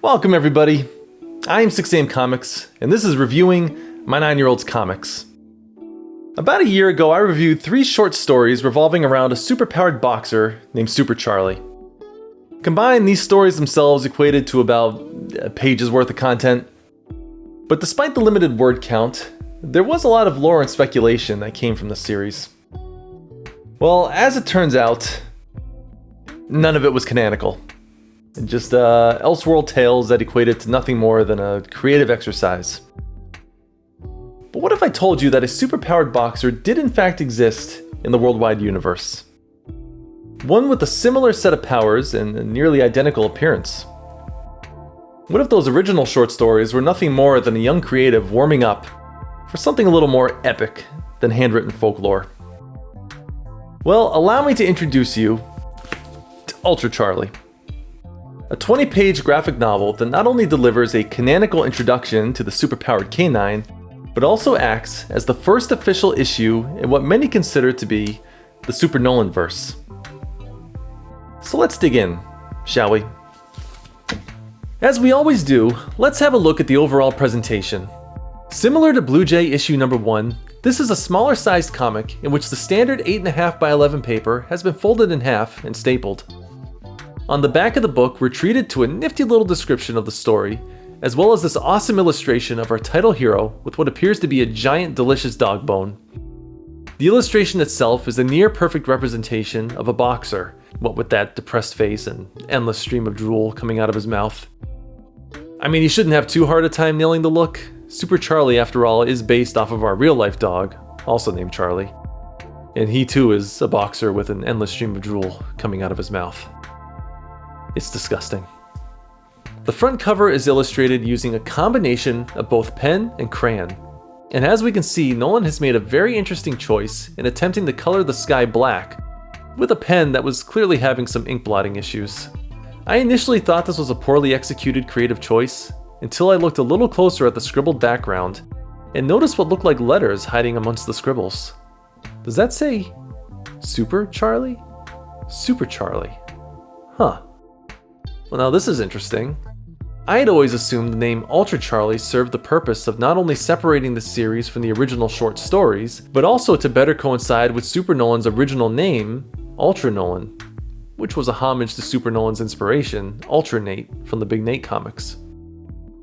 Welcome everybody. I am 6am Comics, and this is reviewing my 9-year-old's comics. About a year ago, I reviewed 3 short stories revolving around a superpowered boxer named Super Charlie. Combined, these stories themselves equated to about a page's worth of content. But despite the limited word count, there was a lot of lore and speculation that came from the series. Well, as it turns out, none of it was canonical. Just elseworld tales that equated to nothing more than a creative exercise. But what if I told you that a superpowered boxer did in fact exist in the World Wide universe? One with a similar set of powers and a nearly identical appearance. What if those original short stories were nothing more than a young creative warming up for something a little more epic than handwritten folklore? Well, allow me to introduce you to Ultra Charlie. A 20-page graphic novel that not only delivers a canonical introduction to the superpowered canine, but also acts as the first official issue in what many consider to be the Super Nolan verse. So let's dig in, shall we? As we always do, let's have a look at the overall presentation. Similar to Blue Jay issue number 1, this is a smaller sized comic in which the standard 8.5 by 11 paper has been folded in half and stapled. On the back of the book, we're treated to a nifty little description of the story, as well as this awesome illustration of our title hero with what appears to be a giant delicious dog bone. The illustration itself is a near perfect representation of a boxer, what with that depressed face and endless stream of drool coming out of his mouth. I mean, you shouldn't have too hard a time nailing the look. Super Charlie, after all, is based off of our real-life dog, also named Charlie. And he too is a boxer with an endless stream of drool coming out of his mouth. It's disgusting. The front cover is illustrated using a combination of both pen and crayon. And as we can see, Nolan has made a very interesting choice in attempting to color the sky black with a pen that was clearly having some ink blotting issues. I initially thought this was a poorly executed creative choice until I looked a little closer at the scribbled background and noticed what looked like letters hiding amongst the scribbles. Does that say Super Charlie? Super Charlie. Huh. Well, now this is interesting. I had always assumed the name Ultra Charlie served the purpose of not only separating the series from the original short stories, but also to better coincide with Super Nolan's original name, Ultra Nolan, which was a homage to Super Nolan's inspiration, Ultra Nate, from the Big Nate comics.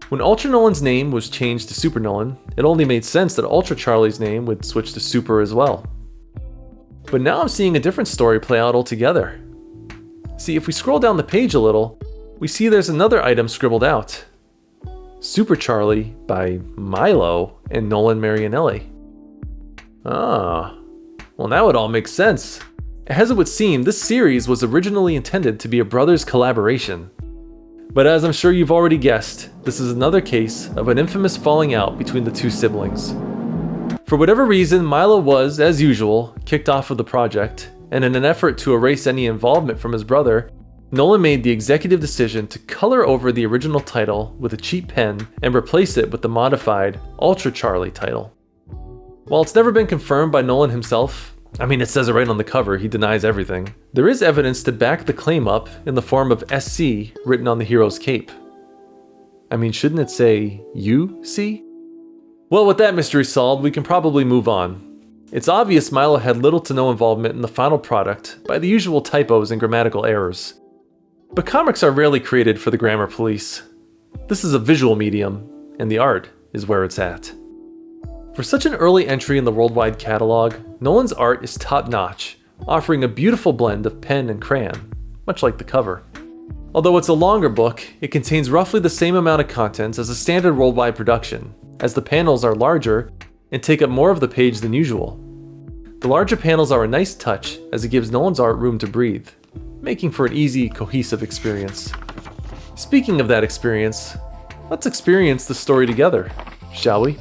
When Ultra Nolan's name was changed to Super Nolan, it only made sense that Ultra Charlie's name would switch to Super as well. But now I'm seeing a different story play out altogether. See, if we scroll down the page a little, we see there's another item scribbled out. Super Charlie by Milo and Nolan Marianelli. Ah, well now it all makes sense. As it would seem, this series was originally intended to be a brothers collaboration. But as I'm sure you've already guessed, this is another case of an infamous falling out between the two siblings. For whatever reason, Milo was, as usual, kicked off of the project, and in an effort to erase any involvement from his brother, Nolan made the executive decision to color over the original title with a cheap pen and replace it with the modified Ultra Charlie title. While it's never been confirmed by Nolan himself, I mean it says it right on the cover, he denies everything, there is evidence to back the claim up in the form of SC written on the hero's cape. I mean, shouldn't it say UC? Well, with that mystery solved, we can probably move on. It's obvious Milo had little to no involvement in the final product by the usual typos and grammatical errors. But comics are rarely created for the grammar police. This is a visual medium, and the art is where it's at. For such an early entry in the worldwide catalog, Nolan's art is top-notch, offering a beautiful blend of pen and crayon, much like the cover. Although it's a longer book, it contains roughly the same amount of content as a standard worldwide production, as the panels are larger and take up more of the page than usual. The larger panels are a nice touch as it gives Nolan's art room to breathe, making for an easy, cohesive experience. Speaking of that experience, let's experience the story together, shall we?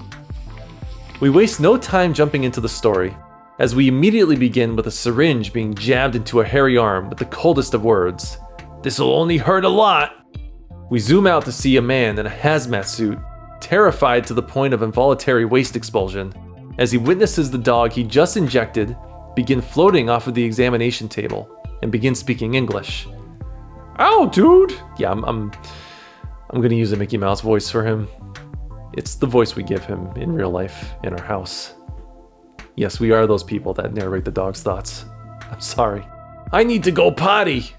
We waste no time jumping into the story, as we immediately begin with a syringe being jabbed into a hairy arm with the coldest of words. "This'll only hurt a lot." We zoom out to see a man in a hazmat suit, terrified to the point of involuntary waste expulsion, as he witnesses the dog he just injected begin floating off of the examination table and begin speaking English. "Ow, dude!" Yeah, I'm gonna use a Mickey Mouse voice for him. It's the voice we give him in real life, in our house. Yes, we are those people that narrate the dog's thoughts. I'm sorry. I need to go potty!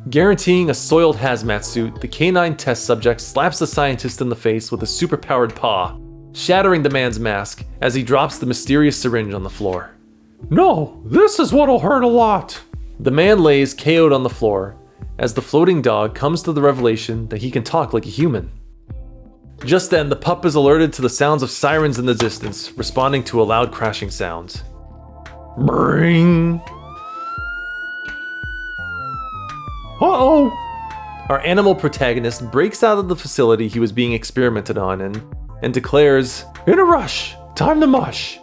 Guaranteeing a soiled hazmat suit, the canine test subject slaps the scientist in the face with a superpowered paw, shattering the man's mask as he drops the mysterious syringe on the floor. No, this is what'll hurt a lot! The man lays KO'd on the floor as the floating dog comes to the revelation that he can talk like a human. Just then, the pup is alerted to the sounds of sirens in the distance, responding to a loud crashing sound. Bring! Uh-oh! Our animal protagonist breaks out of the facility he was being experimented on and declares, "In a rush! Time to mush!"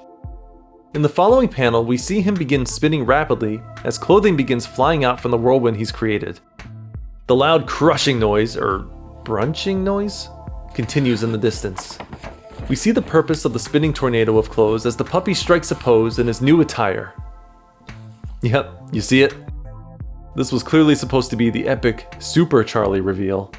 In the following panel, we see him begin spinning rapidly as clothing begins flying out from the whirlwind he's created. The loud crushing noise, or brunching noise, continues in the distance. We see the purpose of the spinning tornado of clothes as the puppy strikes a pose in his new attire. Yep, you see it? This was clearly supposed to be the epic Super Charlie reveal.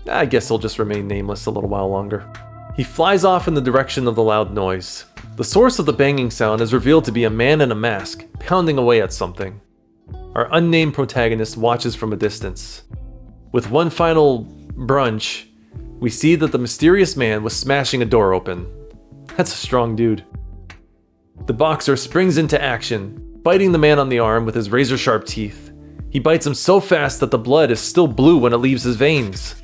I guess he'll just remain nameless a little while longer. He flies off in the direction of the loud noise. The source of the banging sound is revealed to be a man in a mask, pounding away at something. Our unnamed protagonist watches from a distance. With one final brunch, we see that the mysterious man was smashing a door open. That's a strong dude. The boxer springs into action, biting the man on the arm with his razor-sharp teeth. He bites him so fast that the blood is still blue when it leaves his veins.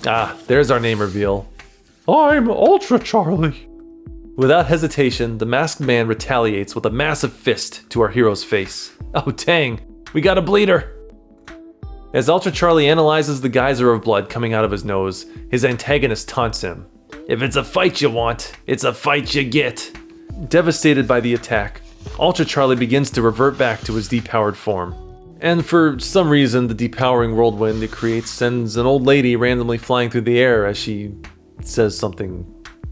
Ah, there's our name reveal. I'm Ultra Charlie. Without hesitation, the masked man retaliates with a massive fist to our hero's face. Oh dang, we got a bleeder! As Ultra Charlie analyzes the geyser of blood coming out of his nose, his antagonist taunts him. If it's a fight you want, it's a fight you get. Devastated by the attack, Ultra Charlie begins to revert back to his depowered form. And for some reason, the depowering whirlwind it creates sends an old lady randomly flying through the air as she says something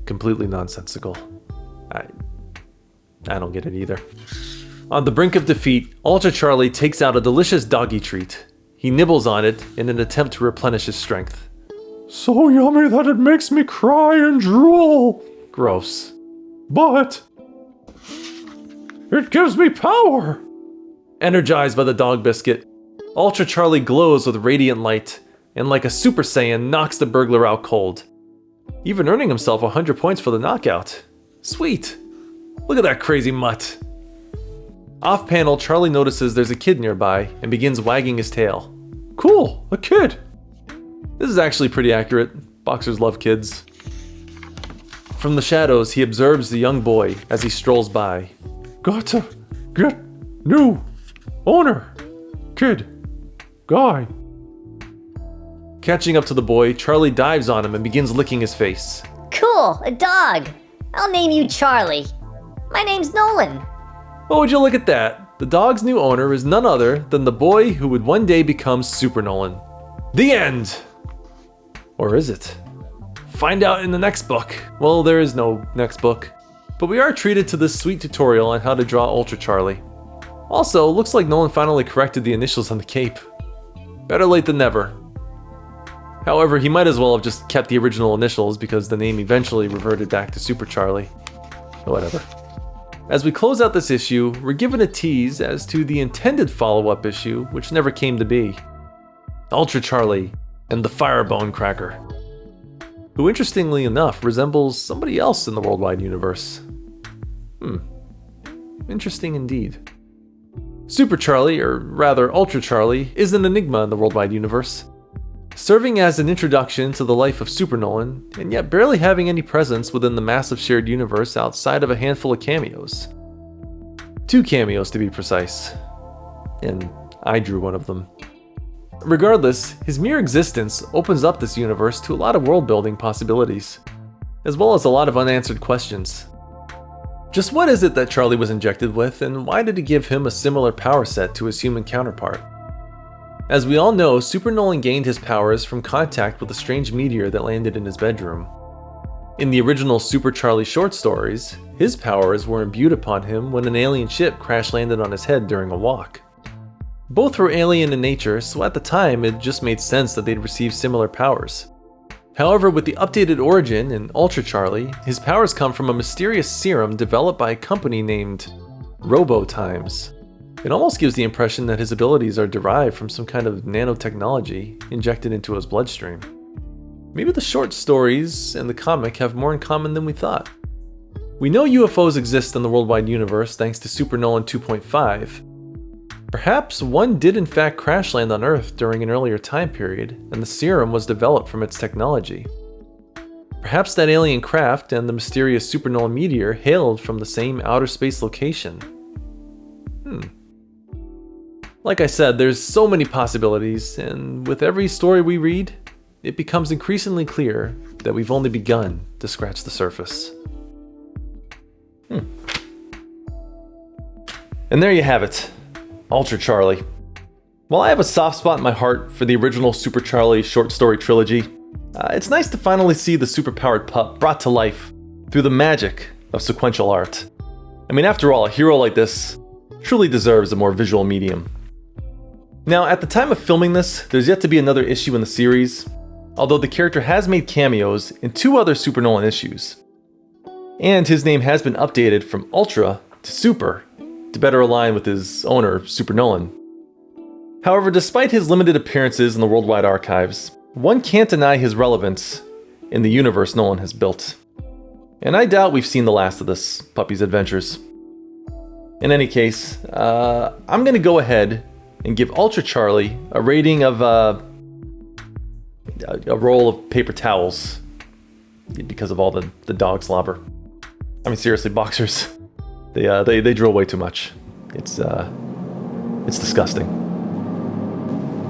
completely nonsensical. I don't get it either. On the brink of defeat, Ultra Charlie takes out a delicious doggy treat. He nibbles on it in an attempt to replenish his strength. So yummy that it makes me cry and drool. Gross. But it gives me power. Energized by the dog biscuit, Ultra Charlie glows with radiant light and like a Super Saiyan knocks the burglar out cold, even earning himself 100 points for the knockout. Sweet. Look at that crazy mutt. Off panel, Charlie notices there's a kid nearby and begins wagging his tail. Cool, a kid. This is actually pretty accurate. Boxers love kids. From the shadows, he observes the young boy as he strolls by. Gotta get new owner, kid, guy. Catching up to the boy, Charlie dives on him and begins licking his face. Cool, a dog. I'll name you Charlie. My name's Nolan. Oh, would you look at that? The dog's new owner is none other than the boy who would one day become Super Nolan. The end! Or is it? Find out in the next book. Well, there is no next book. But we are treated to this sweet tutorial on how to draw Ultra Charlie. Also, looks like Nolan finally corrected the initials on the cape. Better late than never. However, he might as well have just kept the original initials because the name eventually reverted back to Super Charlie. Whatever. As we close out this issue, we're given a tease as to the intended follow-up issue, which never came to be. Ultra Charlie and the Firebone Cracker, who interestingly enough resembles somebody else in the World Wide Universe. Interesting indeed. Super Charlie, or rather Ultra Charlie, is an enigma in the World Wide Universe, serving as an introduction to the life of Super Nolan, and yet barely having any presence within the massive shared universe outside of a handful of cameos. 2 cameos to be precise, and I drew one of them. Regardless, his mere existence opens up this universe to a lot of world-building possibilities, as well as a lot of unanswered questions. Just what is it that Charlie was injected with, and why did it give him a similar power set to his human counterpart? As we all know, Super Nolan gained his powers from contact with a strange meteor that landed in his bedroom. In the original Super Charlie short stories, his powers were imbued upon him when an alien ship crash-landed on his head during a walk. Both were alien in nature, so at the time it just made sense that they'd receive similar powers. However, with the updated origin in Ultra Charlie, his powers come from a mysterious serum developed by a company named Robotimes. It almost gives the impression that his abilities are derived from some kind of nanotechnology injected into his bloodstream. Maybe the short stories and the comic have more in common than we thought. We know UFOs exist in the worldwide universe thanks to Super Nolan 2.5. Perhaps one did in fact crash land on Earth during an earlier time period, and the serum was developed from its technology. Perhaps that alien craft and the mysterious Super Nolan meteor hailed from the same outer space location. Like I said, there's so many possibilities, and with every story we read, it becomes increasingly clear that we've only begun to scratch the surface. And there you have it, Ultra Charlie. While I have a soft spot in my heart for the original Super Charlie short story trilogy, it's nice to finally see the superpowered pup brought to life through the magic of sequential art. I mean, after all, a hero like this truly deserves a more visual medium. Now, at the time of filming this, there's yet to be another issue in the series, although the character has made cameos in 2 other Super Nolan issues. And his name has been updated from Ultra to Super to better align with his owner, Super Nolan. However, despite his limited appearances in the worldwide archives, one can't deny his relevance in the universe Nolan has built. And I doubt we've seen the last of this puppy's adventures. In any case, I'm going to go ahead and give Ultra Charlie a rating of a roll of paper towels because of all the dog slobber. I mean, seriously, boxers, they drool way too much. It's disgusting.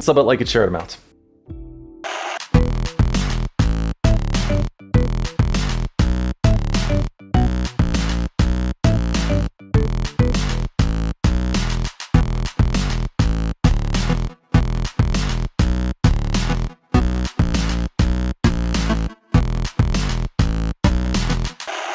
Sub it, like it, share it, them out.